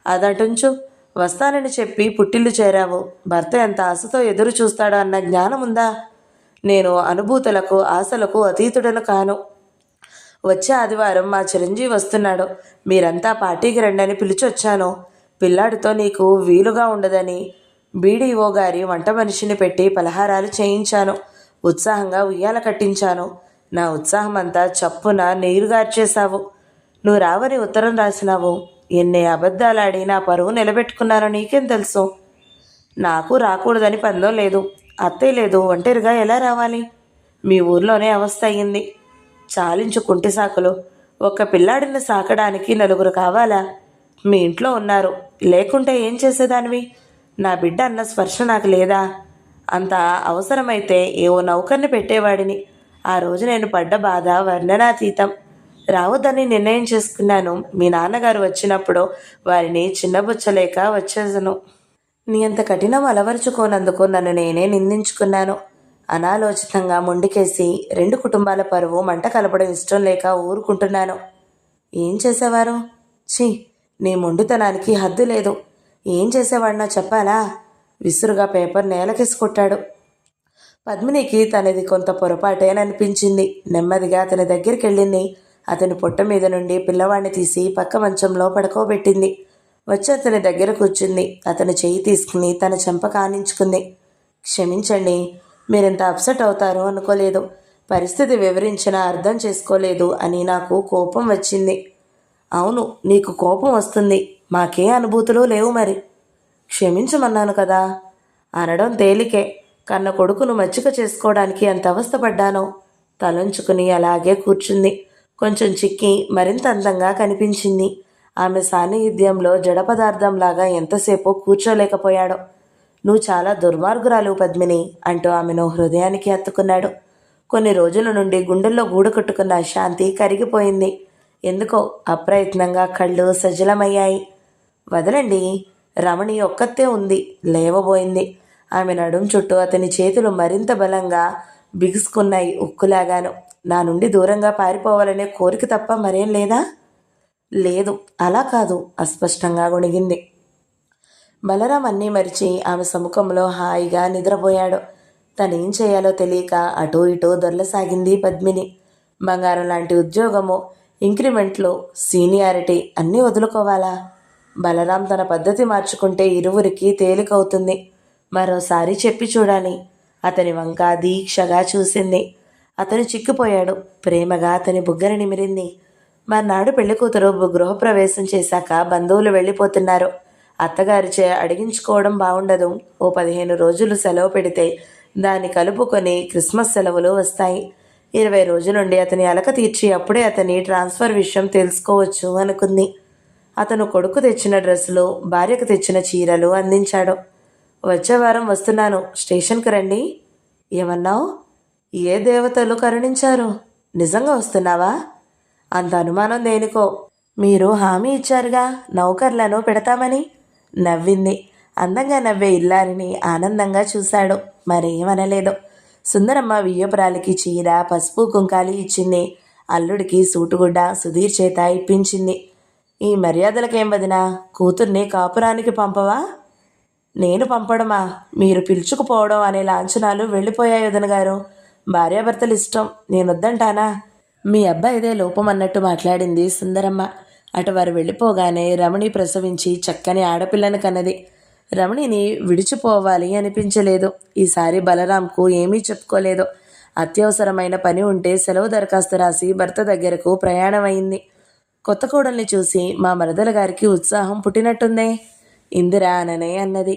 అదటుంచు, వస్తానని చెప్పి పుట్టిల్లు చేరావు. భర్త ఎంత ఆశతో ఎదురు చూస్తాడో అన్న జ్ఞానం ఉందా? నేను అనుభూతులకు ఆశలకు అతీతుడను కాను. వచ్చే ఆదివారం మా చిరంజీవి వస్తున్నాడు. మీరంతా పార్టీకి రండని పిలిచొచ్చాను. పిల్లాడితో నీకు వీలుగా ఉండదని బీడీఓ గారి వంట మనిషిని పెట్టి పలహారాలు చేయించాను. ఉత్సాహంగా ఉయ్యాల కట్టించాను. నా ఉత్సాహం అంతా చప్పున నీరుగార్చేశావు. నువ్వు రావని ఉత్తరం రాసినావు. ఎన్ని అబద్ధాలాడి నా పరువు నిలబెట్టుకున్నానో నీకేం తెలుసు? నాకు రాకూడదని పందం లేదు, అత్తయ్య లేదు, ఒంటరిగా ఎలా రావాలి? మీ ఊర్లోనే అవస్థ అయ్యింది. చాలించు కుంటి సాకులు. ఒక్క పిల్లాడిని సాకడానికి నలుగురు కావాలా? మీ ఇంట్లో ఉన్నారు, లేకుంటే ఏం చేసేదానివి? నా బిడ్డ అన్న స్పర్శ నాకు లేదా? అంత అవసరమైతే ఏవో నౌకర్ని పెట్టేవాడిని. ఆ రోజు నేను పడ్డ బాధ వర్ణనాతీతం. రావద్దని నిర్ణయం చేసుకున్నాను. మీ నాన్నగారు వచ్చినప్పుడు వారిని చిన్నబుచ్చలేక వచ్చేసను. నీ అంత కఠినం అలవరుచుకోనందుకు నన్ను నేనే నిందించుకున్నాను. అనాలోచితంగా మొండికేసి 2 కుటుంబాల పరువు మంట కలపడం ఇష్టం లేక ఊరుకుంటున్నాను. ఏం చేసేవారు? ఛీ, నీ మొండితనానికి హద్దు లేదు. ఏం చేసేవాడినా చెప్పాలా? విసురుగా పేపర్ నేలకేసి కొట్టాడు. పద్మినికి తనది కొంత పొరపాటేననిపించింది. నెమ్మదిగా అతని దగ్గరికి వెళ్ళింది. అతని పొట్ట మీద నుండి పిల్లవాడిని తీసి పక్క మంచంలో పడుకోబెట్టింది. వచ్చి అతని దగ్గర కూర్చుంది. అతని చెయ్యి తీసుకుని తన చెంప కానించుకుంది. క్షమించండి, మీరింత అప్సెట్ అవుతారు అనుకోలేదు. పరిస్థితి వివరించినా అర్థం చేసుకోలేదు అని నాకు కోపం వచ్చింది. అవును, నీకు కోపం వస్తుంది. మాకే అనుభూతులు లేవు మరి. క్షమించమన్నాను కదా. అనడం తేలికే, కన్న కొడుకును మచ్చిక చేసుకోవడానికి ఎంత అవస్థపడ్డానో. తలంచుకుని అలాగే కూర్చుంది. కొంచెం చిక్కి మరింత అందంగా కనిపించింది. ఆమె సాన్నిధ్యంలో జడ పదార్థంలాగా ఎంతసేపో కూర్చోలేకపోయాడు. నువ్వు చాలా దుర్మార్గురాలు పద్మిని అంటూ ఆమెను హృదయానికి హత్తుకున్నాడు. కొన్ని రోజుల నుండి గుండెల్లో గూడు కట్టుకున్న శాంతి కరిగిపోయింది. ఎందుకో అప్రయత్నంగా కళ్ళు సజలమయ్యాయి. వదలండి, రమణి ఒక్కతే ఉంది. లేవబోయింది. ఆమె నడుం చుట్టూ అతని చేతులు మరింత బలంగా బిగుసుకున్నాయి. ఉక్కులాగాను. నా నుండి దూరంగా పారిపోవాలనే కోరిక తప్ప మరేం లేదా? లేదు, అలా కాదు, అస్పష్టంగా గొణిగింది. బలరాం అన్నీ మరిచి ఆమె సముఖంలో హాయిగా నిద్రపోయాడు. తనేం చేయాలో తెలియక అటూ ఇటూ దొర్లసాగింది పద్మిని. బంగారం లాంటి ఉద్యోగము, ఇంక్రిమెంట్లు, సీనియారిటీ అన్నీ వదులుకోవాలా? బలరాం తన పద్ధతి మార్చుకుంటే ఇరువురికి తేలికవుతుంది. మరోసారి చెప్పి చూడాలి. అతని వంక దీక్షగా చూసింది. అతను చిక్కిపోయాడు. ప్రేమగా అతని బుగ్గని నిమిరింది. మర్నాడు పెళ్లికూతురు గృహప్రవేశం చేశాక బంధువులు వెళ్ళిపోతున్నారు. అత్తగారిచే అడిగించుకోవడం బాగుండదు. ఓ 15 రోజులు సెలవు పెడితే దాన్ని కలుపుకొని క్రిస్మస్ సెలవులు వస్తాయి. 20 రోజులుండి అతని అలక తీర్చి అప్పుడే అతని ట్రాన్స్ఫర్ విషయం తెలుసుకోవచ్చు అనుకుంది. అతను కొడుకు తెచ్చిన డ్రెస్సులు, భార్యకు తెచ్చిన చీరలు అందించాడు. వచ్చే వారం వస్తున్నాను, స్టేషన్కి రండి. ఏమన్నావు? ఏ దేవతలు కరుణించారు? నిజంగా వస్తున్నావా? అంత అనుమానం దేనికో. మీరు హామీ ఇచ్చారుగా నౌకర్లను పెడతామని. నవ్వింది. అందంగా నవ్వే ఇల్లారిని ఆనందంగా చూశాడు. మరేమనలేదు. సుందరమ్మ వియ్యపురాలికి చీర, పసుపు, కుంకాలి ఇచ్చింది. అల్లుడికి సూటుగుడ్డ సుధీర్ చేత ఇప్పించింది. ఈ మర్యాదలకేం వదినా? కూతుర్ని కాపురానికి పంపవా? నేను పంపడమా? మీరు పిలుచుకుపోవడం అనే లాంఛనాలు వెళ్ళిపోయాయి వదినగారు. భార్యాభర్తలు ఇష్టం, నేనొద్దంటానా? మీ అబ్బాయిదే లోపం అన్నట్టు మాట్లాడింది సుందరమ్మ. అటు వారు వెళ్ళిపోగానే రమణి ప్రసవించి చక్కని ఆడపిల్లను కన్నది. రమణిని విడిచిపోవాలి అనిపించలేదు. ఈసారి బలరాంకు ఏమీ చెప్పుకోలేదు. అత్యవసరమైన పని ఉంటే సెలవు దరఖాస్తు రాసి భర్త దగ్గరకు ప్రయాణమైంది. కొత్త కోడల్ని చూసి మా మరదల గారికి ఉత్సాహం పుట్టినట్టుందే. ఇందిరా అననే అన్నది.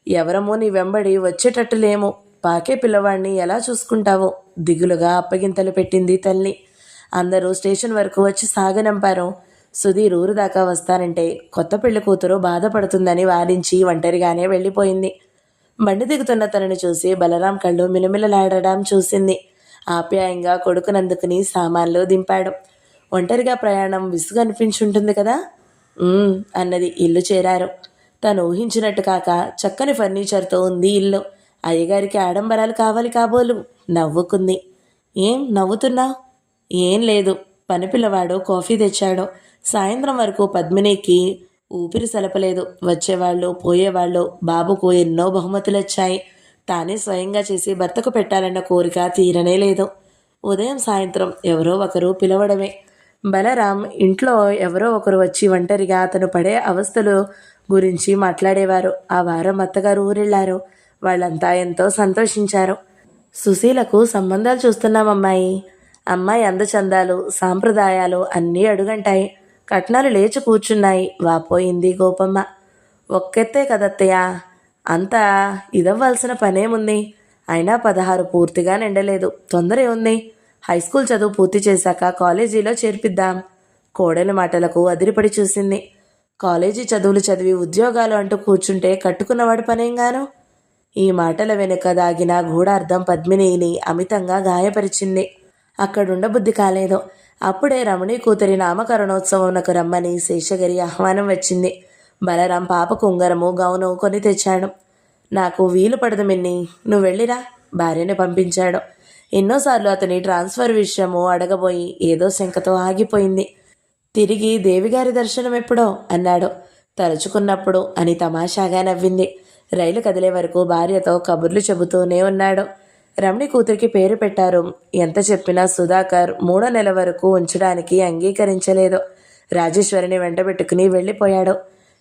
ఎవరమో నీ వెంబడి వచ్చేటట్టు లేము. పాకే పిల్లవాడిని ఎలా చూసుకుంటావో దిగులుగా అప్పగింతలు పెట్టింది తల్లి. అందరూ స్టేషన్ వరకు వచ్చి సాగనంపారు. సుధీర్ ఊరు దాకా వస్తానంటే కొత్త పెళ్లి కూతురు బాధపడుతుందని వారించి ఒంటరిగానే వెళ్ళిపోయింది. బండి దిగుతున్న తనని చూసి బలరాం కళ్ళు మిలమిలలాడడం చూసింది. ఆప్యాయంగా కొడుకునందుకుని సామాన్లు దింపాడు. ఒంటరిగా ప్రయాణం విసుగు అనిపించుంటుంది కదా అన్నది. ఇల్లు చేరారు. తను ఊహించినట్టు కాక చక్కని ఫర్నిచర్తో ఉంది ఇల్లు. అయ్యగారికి ఆడంబరాలు కావాలి కాబోలు. నవ్వుకుంది. ఏం నవ్వుతున్నావు? ఏం లేదు, పనిపిల్లవాడు కాఫీ తెచ్చాడు. సాయంత్రం వరకు పద్మినికి ఊపిరి సలపలేదు. వచ్చేవాళ్ళు పోయేవాళ్ళు బాబుకు ఎన్నో బహుమతులు వచ్చాయి. తానే స్వయంగా చేసి భర్తకు పెట్టాలన్న కోరిక తీరనే లేదు. ఉదయం సాయంత్రం ఎవరో ఒకరు పిలవడమే. బలరాం ఇంట్లో ఎవరో ఒకరు వచ్చి ఒంటరిగా అతను పడే అవస్థలు గురించి మాట్లాడేవారు. ఆ వారం అత్తగారు ఊరెళ్ళారు. వాళ్ళంతా ఎంతో సంతోషించారు. సుశీలకు సంబంధాలు చూస్తున్నామమ్మాయి. అమ్మాయి అందచందాలు సాంప్రదాయాలు అన్నీ అడుగంటాయి. కట్నాలు లేచి కూర్చున్నాయి. వాపోయింది గోపమ్మ. ఒక్కెత్తే కదత్తయ్య, అంతా ఇదవ్వాల్సిన పనేముంది? అయినా 16 పూర్తిగా నిండలేదు. తొందర ఏముంది? హైస్కూల్ చదువు పూర్తి చేశాక కాలేజీలో చేర్పిద్దాం. కోడలి మాటలకు అదిరిపడి చూసింది. కాలేజీ చదువులు చదివి ఉద్యోగాలు అంటూ కూర్చుంటే కట్టుకున్నవాడి పనేంగాను? ఈ మాటల వెనుక దాగిన గూఢార్థం పద్మినిని అమితంగా గాయపరిచింది. అక్కడుండబుద్ధి కాలేదు. అప్పుడే రమణి కూతురి నామకరణోత్సవంకు రమ్మని శేషగిరి ఆహ్వానం వచ్చింది. బలరాం పాపకు ఉంగరము గౌను కొని తెచ్చాడు. నాకు వీలు పడదు మిన్ని, నువ్వు వెళ్ళిరా, భార్యని పంపించాడు. ఎన్నోసార్లు అతని ట్రాన్స్ఫర్ విషయము అడగబోయి ఏదో శంకతో ఆగిపోయింది. తిరిగి దేవిగారి దర్శనం ఎప్పుడో అన్నాడు. తలుచుకున్నప్పుడు అని తమాషాగా నవ్వింది. రైలు కదిలే వరకు భార్యతో కబుర్లు చెబుతూనే ఉన్నాడు. రమణి కూతురికి పేరు పెట్టారు. ఎంత చెప్పినా సుధాకర్ 3వ నెల వరకు ఉంచడానికి అంగీకరించలేదు. రాజేశ్వరిని వెంటబెట్టుకుని వెళ్ళిపోయాడు.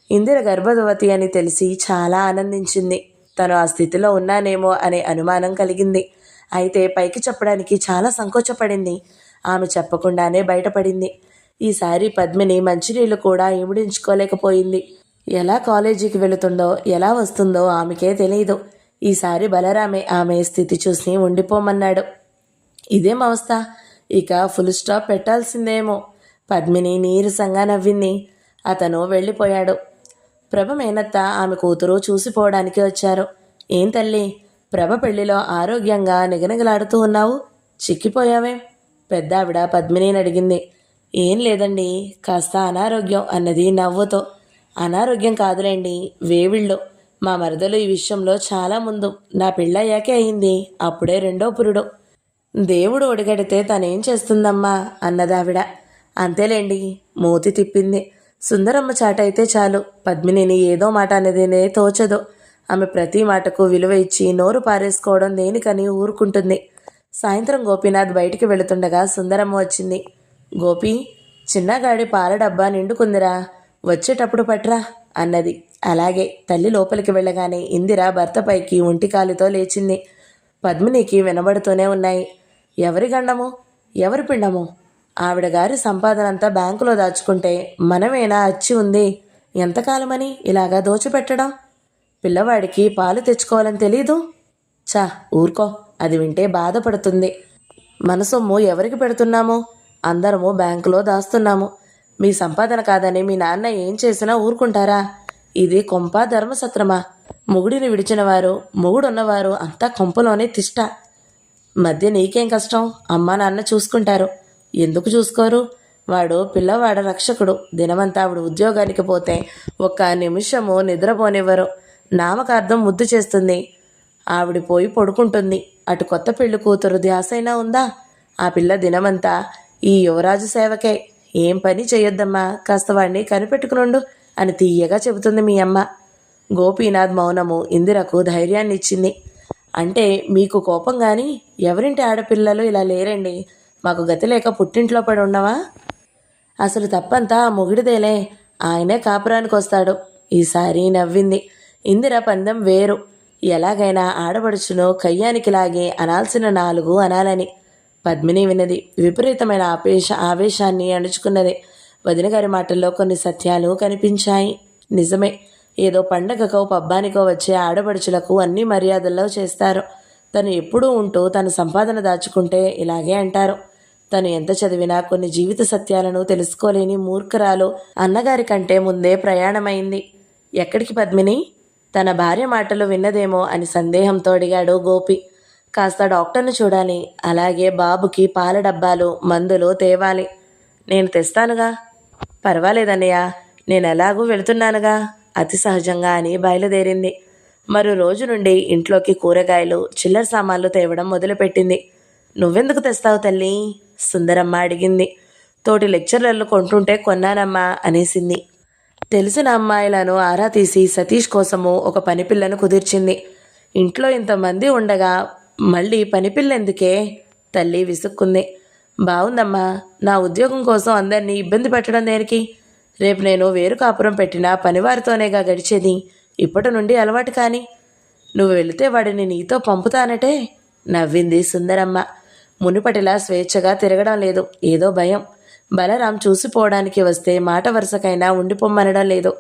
ఇందిర గర్భవతి అని తెలిసి చాలా ఆనందించింది. తను ఆ స్థితిలో ఉన్నానేమో అనే అనుమానం కలిగింది. అయితే పైకి చెప్పడానికి చాలా సంకోచపడింది. ఆమె చెప్పకుండానే బయటపడింది. ఈసారి పద్మిని మంచినీళ్ళు కూడా ఇమిడించుకోలేకపోయింది. ఎలా కాలేజీకి వెళుతుందో ఎలా వస్తుందో ఆమెకే తెలియదు. ఈసారి బలరామే ఆమె స్థితి చూసి ఉండిపోమన్నాడు. ఇదేం అవస్థ, ఇక ఫుల్ స్టాప్ పెట్టాల్సిందేమో. పద్మిని నీరసంగా నవ్వింది. అతను వెళ్ళిపోయాడు. ప్రభ మేనత్త ఆమె కూతురు చూసిపోవడానికి వచ్చారు. ఏం తల్లి, ప్రభ పెళ్లిలో ఆరోగ్యంగా నిగనిగలాడుతూ ఉన్నావు, చిక్కిపోయావేం? పెద్దావిడ పద్మినిని అడిగింది. ఏం లేదండి, కాస్త అనారోగ్యం అన్నది నవ్వుతో. అనారోగ్యం కాదులేండి, వేవిళ్ళు. మా మరదలు ఈ విషయంలో చాలా ముందు. నా పెళ్ళయ్యాకే అయింది, అప్పుడే 2వ పురుడు. దేవుడు ఒడిగడితే తనేం చేస్తుందమ్మా అన్నదావిడ. అంతేలేండి, మూతి తిప్పింది. సుందరమ్మ చాటైతే చాలు, పద్మినిని ఏదో మాట అనేదినే తోచదు. ఆమె ప్రతి మాటకు విలువ ఇచ్చి నోరు పారేసుకోవడం దేనికని ఊరుకుంటుంది. సాయంత్రం గోపీనాథ్ బయటికి వెళుతుండగా సుందరమ్మ వచ్చింది. గోపి, చిన్నగాడి పాల డబ్బా నిండుకుందిరా, వచ్చేటప్పుడు పట్రా అన్నది. అలాగే. తల్లి లోపలికి వెళ్ళగానే ఇందిర భర్తపైకి ఒంటికాలితో లేచింది. పద్మినికి వినబడుతూనే ఉన్నాయి. ఎవరి గండము, ఎవరి పిండము? ఆవిడ గారి సంపాదనంతా బ్యాంకులో దాచుకుంటే మనమేనా అచ్చి ఉంది? ఎంతకాలమని ఇలాగా దోచిపెట్టడం? పిల్లవాడికి పాలు తెచ్చుకోవాలని తెలీదు? చా ఊరుకో, అది వింటే బాధపడుతుంది. మన సొమ్ము ఎవరికి పెడుతున్నాము? అందరము బ్యాంకులో దాస్తున్నాము. మీ సంపాదన కాదని మీ నాన్న ఏం చేసినా ఊరుకుంటారా? ఇది కొంప ధర్మసత్రమా? మొగుడిని విడిచిన వారు, మొగుడున్నవారు అంతా కొంపలోనే తిష్ట. మధ్య నీకేం కష్టం? అమ్మా నాన్న చూసుకుంటారు. ఎందుకు చూసుకోరు? వాడు పిల్లవాడ రక్షకుడు. దినమంతా ఆవిడ ఉద్యోగానికి పోతే ఒక్క నిమిషము నిద్రపోనివ్వరు. నామకార్థం ముద్దు చేస్తుంది. ఆవిడ పోయి పడుకుంటుంది. అటు కొత్త పెళ్లి కూతురు ధ్యాసైనా ఉందా? ఆ పిల్ల దినమంతా ఈ యువరాజు సేవకే. ఏం పని చేయొద్దమ్మా, కాస్త వాడిని కనిపెట్టుకునుండు అని తీయగా చెబుతుంది మీ అమ్మ. గోపీనాథ్ మౌనము ఇందిరకు ధైర్యాన్ని ఇచ్చింది. అంటే మీకు కోపం కానీ ఎవరింటి ఆడపిల్లలు ఇలా లేరండి. మాకు గతి లేక పుట్టింట్లో పడి ఉన్నవా? అసలు తప్పంతా ఆ మొగుడిదేలే, ఆయనే కాపురానికి వస్తాడు. ఈసారి నవ్వింది. ఇందిర పందెం వేరు. ఎలాగైనా ఆడపడుచును కయ్యానికి లాగే అనాల్సిన 4 అనాలని. పద్మిని విన్నది. విపరీతమైన ఆవేశాన్ని అణుచుకున్నది. వదిన గారి మాటల్లో కొన్ని సత్యాలు కనిపించాయి. నిజమే, ఏదో పండగకో పబ్బానికో వచ్చే ఆడపడుచులకు అన్ని మర్యాదల్లో చేస్తారు. తను ఎప్పుడూ ఉంటూ తన సంపాదన దాచుకుంటే ఇలాగే అంటారు. తను ఎంత చదివినా కొన్ని జీవిత సత్యాలను తెలుసుకోలేని మూర్ఖరాలు అన్నగారి కంటే ముందే ప్రయాణమైంది. ఎక్కడికి పద్మిని? తన భార్య మాటలు విన్నదేమో అని సందేహంతో అడిగాడు గోపి. కాస్త డాక్టర్ని చూడాలి. అలాగే బాబుకి పాల డబ్బాలు మందులు తేవాలి. నేను తెస్తానుగా. పర్వాలేదన్నయ్య, నేను ఎలాగూ వెళుతున్నానుగా అతి సహజంగా అని బయలుదేరింది. మరో రోజు నుండి ఇంట్లోకి కూరగాయలు చిల్లర సామాన్లు తేవడం మొదలుపెట్టింది. నువ్వెందుకు తెస్తావు తల్లి? సుందరమ్మ అడిగింది. తోటి లెక్చరర్లు కొంటుంటే కొన్నానమ్మా అనేసింది. తెలిసిన అమ్మాయిలను ఆరా తీసి సతీష్ కోసము ఒక పనిపిల్లను కుదిర్చింది. ఇంట్లో ఇంతమంది ఉండగా మళ్ళీ పనిపిల్ల ఎందుకే? తల్లి విసుక్కుంది. బాగుందమ్మా, నా ఉద్యోగం కోసం అందరినీ ఇబ్బంది పెట్టడం దేనికి? రేపు నేను వేరు కాపురం పెట్టినా పనివారితోనేగా గడిచేది. ఇప్పటి నుండి అలవాటు కాని. నువ్వు వెళితే వాడిని నీతో పంపుతానటే నవ్వింది సుందరమ్మ. మునుపటిలా స్వేచ్ఛగా తిరగడం లేదు. ఏదో భయం. బలరాం చూసిపోవడానికి వస్తే మాట వరుసకైనా ఉండిపోమ్మనడం లేదు.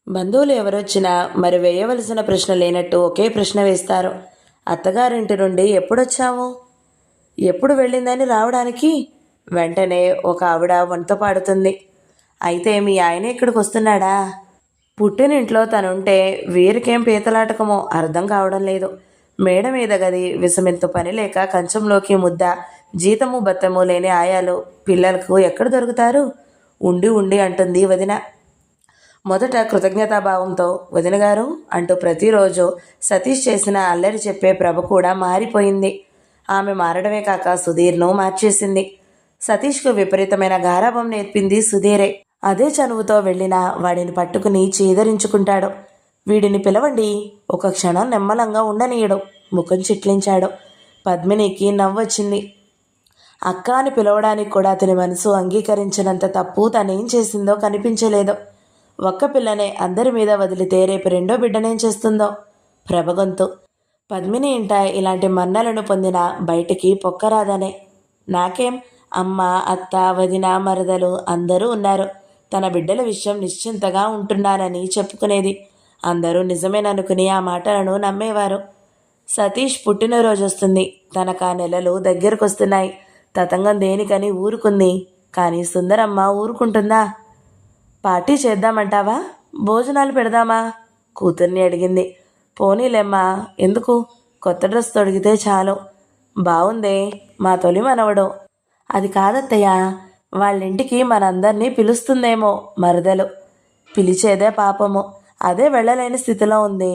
బంధువులు ఎవరొచ్చినా మరి వేయవలసిన ప్రశ్న లేనట్టు ఒకే ప్రశ్న వేస్తారు. అత్తగారింటి నుండి ఎప్పుడొచ్చావు? ఎప్పుడు వెళ్ళిందని రావడానికి? వెంటనే ఒక ఆవిడ వంట పాడుతుంది. అయితే మీ ఆయన ఇక్కడికి వస్తున్నాడా? పుట్టినింట్లో తనుంటే వీరికేం పీతలాటకమో అర్థం కావడం లేదు. మేడ మీద గది విసమెంతు పని లేక కంచంలోకి ముద్ద, జీతము బత్తము లేని ఆయాలు పిల్లలకు ఎక్కడ దొరుకుతారు? ఉండి ఉండి అంటుంది వదిన. మొదట కృతజ్ఞతాభావంతో వదిన గారు అంటూ ప్రతిరోజు సతీష్ చేసిన అల్లరి చెప్పే ప్రభ కూడా మారిపోయింది. ఆమె మారడమే కాక సుధీర్ను మార్చేసింది. సతీష్కు విపరీతమైన గారాభం నేర్పింది సుధీరే. అదే చనువుతో వెళ్ళినా వాడిని పట్టుకుని చీదరించుకుంటాడు. వీడిని పిలవండి. ఒక క్షణం నిమ్మలంగా ఉండనీయడు. ముఖం చిట్లించాడు. పద్మినికి నవ్వొచ్చింది. అక్క అని పిలవడానికి కూడా అతని మనసు అంగీకరించినంత తప్పు తనేం చేసిందో కనిపించలేదు. ఒక్క పిల్లనే అందరి మీద వదిలితే రేపు రెండో బిడ్డనేం చేస్తుందో? ప్రభగొంతు. పద్మిని ఇంట ఇలాంటి మన్నలను పొందిన బయటికి పొక్కరాదనే. నాకేం, అమ్మ, అత్త, వదిన, మరదలు అందరూ ఉన్నారు. తన బిడ్డల విషయం నిశ్చింతగా ఉంటున్నానని చెప్పుకునేది. అందరూ నిజమేననుకుని ఆ మాటలను నమ్మేవారు. సతీష్ పుట్టినరోజు వస్తుంది. తనకు ఆ నెలలు దగ్గరకొస్తున్నాయి. తతంగం దేనికని ఊరుకుంది. కానీ సుందరమ్మ ఊరుకుంటుందా? పార్టీ చేద్దామంటావా? భోజనాలు పెడదామా? కూతుర్ని అడిగింది. పోనీలేమ్మా, ఎందుకు? కొత్త డ్రెస్ తొడిగితే చాలు. బాగుందే, మా తొలి మనవడు. అది కాదత్తయ్య, వాళ్ళింటికి మనందరినీ పిలుస్తుందేమో మరదలు. పిలిచేదే పాపము. అదే వెళ్ళలేని స్థితిలో ఉంది.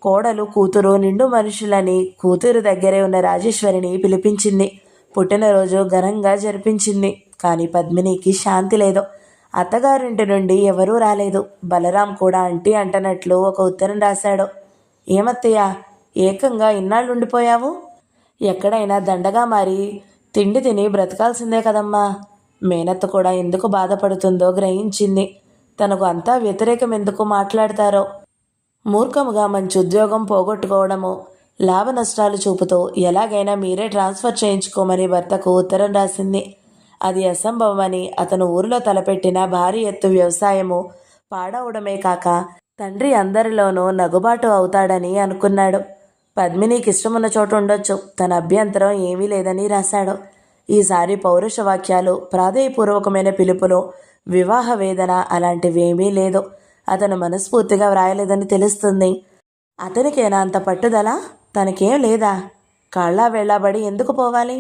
కోడలు కూతురు నిండు మనుషులని కూతురు దగ్గరే ఉన్న రాజేశ్వరిని పిలిపించింది. పుట్టినరోజు ఘనంగా జరిపించింది. కానీ పద్మినికి శాంతి లేదు. అత్తగారింటి నుండి ఎవరూ రాలేదు. బలరాం కూడా అంటీ అంటనట్లు ఒక ఉత్తరం రాశాడు. ఏమత్తయ్య, ఏకంగా ఇన్నాళ్ళుండిపోయావు? ఎక్కడైనా దండగా మారి తిండి తిని బ్రతకాల్సిందే కదమ్మా. మేనత్త కూడా ఎందుకు బాధపడుతుందో గ్రహించింది. తనకు అంతా వ్యతిరేకం ఎందుకు మాట్లాడతారో. మూర్ఖముగా మంచి ఉద్యోగం పోగొట్టుకోవడము, లాభ నష్టాలు చూపుతూ ఎలాగైనా మీరే ట్రాన్స్ఫర్ చేయించుకోమని భర్తకు ఉత్తరం రాసింది. అది అసంభవమని అతను ఊరిలో తలపెట్టిన భారీ ఎత్తు వ్యవసాయము పాడవడమే కాక తండ్రి అందరిలోనూ నగుబాటు అవుతాడని అనుకున్నాడు. పద్మినికి ఇష్టమున్న చోటు ఉండొచ్చు, తన అభ్యంతరం ఏమీ లేదని రాశాడు. ఈసారి పౌరుష వాక్యాలు, ప్రాధేయపూర్వకమైన పిలుపులు, వివాహ వేదన అలాంటివేమీ లేదు. అతను మనస్ఫూర్తిగా వ్రాయలేదని తెలుస్తుంది. అతనికేనా అంత పట్టుదల? తనకేం లేదా? కాళ్ళా వెళ్ళబడి ఎందుకు పోవాలి?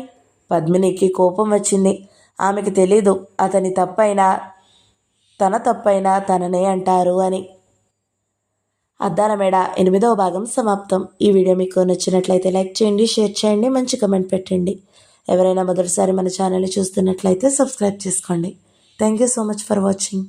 పద్మినికి కోపం వచ్చింది. ఆమెకు తెలీదు అతని తప్పైనా తన తప్పైనా తననే అంటారు అని. అద్దాల మేడ 8వ భాగం సమాప్తం. ఈ వీడియో మీకు నచ్చినట్లయితే లైక్ చేయండి, షేర్ చేయండి, మంచి కమెంట్ పెట్టండి. ఎవరైనా మొదటిసారి మన ఛానల్ని చూస్తున్నట్లయితే సబ్స్క్రైబ్ చేసుకోండి. Thank you so much for watching.